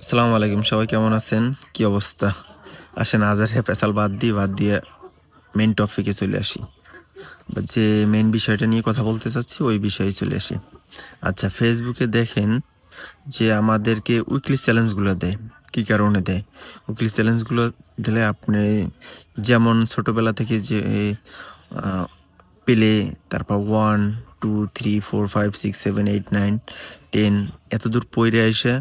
আসসালামু আলাইকুম, সবাই কেমন আছেন? কি অবস্থা? আসেন আজারে পেঁচাল বাদ দিয়ে মেইন টপিকে চলে আসি। বা যে মেইন বিষয়টা নিয়ে কথা বলতে চাচ্ছি ওই বিষয়ে চলে আসি। আচ্ছা, ফেসবুকে দেখেন যে আমাদেরকে উইকলি চ্যালেঞ্জগুলো দেয়। কি কারণে দেয়? উইকলি চ্যালেঞ্জগুলো দিলে আপনি যেমন ছোটবেলা থেকে যে আ পেলে, তারপর 1, 2, 3, 4, 5, 6, 7, 8, 9, 10 এতদূর পইড়া আইসা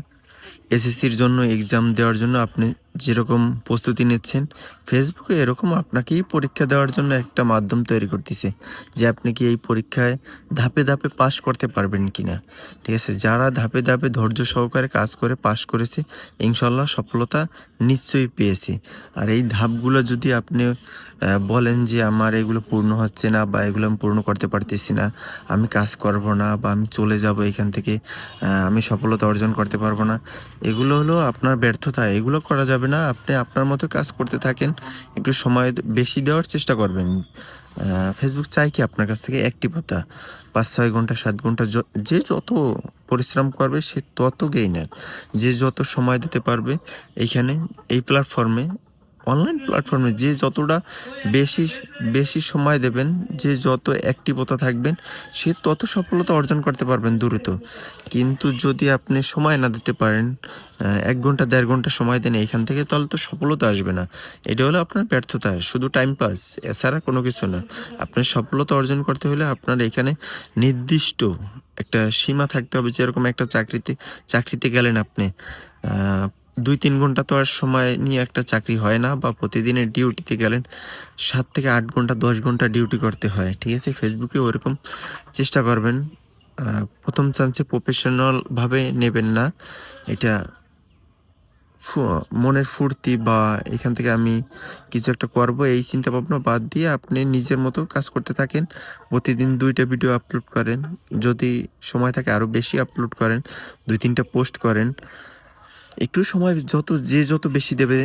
এসএসসির জন্য এক্সাম দেওয়ার জন্য আপনি যেরকম প্রস্তুতি নিচ্ছেন, ফেসবুকে এরকম আপনাকেই পরীক্ষা দেওয়ার জন্য একটা মাধ্যম তৈরি করতেছে। যে আপনি কি এই পরীক্ষায় ধাপে পাস করতে পারবেন কিনা। ঠিক আছে? যারা ধাপে ধৈর্য সহকারে কাজ করে পাস করেছে, ইনশাআল্লাহ সফলতা নিশ্চয়ই পেয়েছে। আর এই ধাপগুলো যদি আপনি বলেন যে আমার এগুলো পূর্ণ হচ্ছে না বা এগুলো আমি পূর্ণ করতে পারতেছি না, আমি কাজ করব না বা আমি চলে যাব এখান থেকে, আমি সফলতা অর্জন করতে পারব না। এগুলো হলো আপনার ব্যর্থতা। এগুলো করা যাবে না। আপনি আপনার মতো কাজ করতে থাকেন। একটু সময় বেশি দেওয়ার চেষ্টা করবেন। ফেসবুক চায় কি আপনার কাছ থেকে অ্যাক্টিভতা। ৫-৬ ঘন্টা ৭ ঘন্টা যে যত পরিশ্রম করবে সে তত গেইনার। যে যত সময় দিতে পারবে এইখানে এই প্ল্যাটফর্মে, অনলাইন প্ল্যাটফর্মে যে যতটা বেশি, বেশি সময় দেবেন, যে যত অ্যাক্টিভতা থাকবেন, সে তত সফলতা অর্জন করতে পারবেন দ্রুত। কিন্তু যদি আপনি সময় না দিতে পারেন, ১ ঘন্টা ১.৫ ঘন্টা সময় দেন এইখান থেকে, তাহলে তো সফলতা আসবে না। এটা হলো আপনার ব্যর্থতা, শুধু টাইম পাস, এছাড়া কোনো কিছু না। আপনার সফলতা অর্জন করতে হলে আপনার এখানে নির্দিষ্ট একটা সীমা থাকতে হবে। যেরকম একটা চাকরিতে গেলেন আপনি, আ ২-৩ ঘন্টা তো আর সময় নিয়ে একটা চাকরি হয় না, বা প্রতিদিনের ডিউটিতে গেলেন ৭ থেকে ৮ ঘন্টা ১০ ঘন্টা ডিউটি করতে হয়। ঠিক আছে? ফেসবুকে ওরকম চেষ্টা করবেন। আ ১ম চান্সে প্রফেশনাল ভাবে নেবেন না। এটা ফু মনের ফুর্তি বা এখান থেকে আমি কিছু একটা করবো এই চিন্তাভাবনা বাদ দিয়ে আপনি নিজের মতো কাজ করতে থাকেন। প্রতিদিন ২ টা ভিডিও আপলোড করেন। যদি সময় থাকে আরো বেশি আপলোড করেন। ২-৩ টা পোস্ট করেন। একটু সময় যত বেশি দেবে,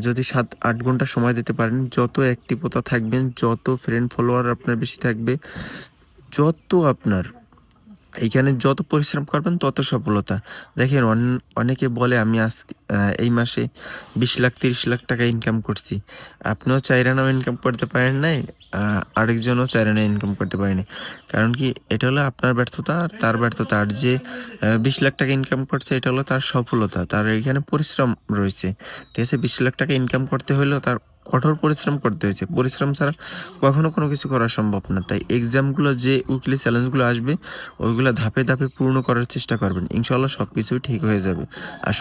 যদি ৭-৮ ঘন্টা সময় দিতে পারেন, যত অ্যাক্টিভতা থাকবেন, যত ফ্রেন্ড ফলোয়ার আপনার বেশি থাকবে, যত আপনার এইখানে যত পরিশ্রম করবেন তত সফলতা। দেখেন অনেকে বলে আমি এই মাসে ২০ লাখ ৩০ লাখ টাকা ইনকাম করছি। আপনিও চাইরা নাও ইনকাম করতে পারেন নাই, আ আরেকজনও চাইরা না ইনকাম করতে পারেনি। কারণ কি? এটা হলো আপনার ব্যর্থতা আর তার ব্যর্থতা। আর যে ২০ লাখ টাকা ইনকাম করছে এটা হলো তার সফলতা। তার এখানে পরিশ্রম রয়েছে। ঠিক আছে? ২০ লাখ টাকা ইনকাম করতে হইলেও তার কঠোর পরিশ্রম করতে হয়েছে। পরিশ্রম ছাড়া কখনো কোনো কিছু করা সম্ভব না। তাই এক্সামগুলো যে উইকলি চ্যালেঞ্জগুলো আসবে ওইগুলা ধাপে পূর্ণ করার চেষ্টা করবেন। ইনশাআল্লাহ সবকিছুই ঠিক হয়ে যাবে। আর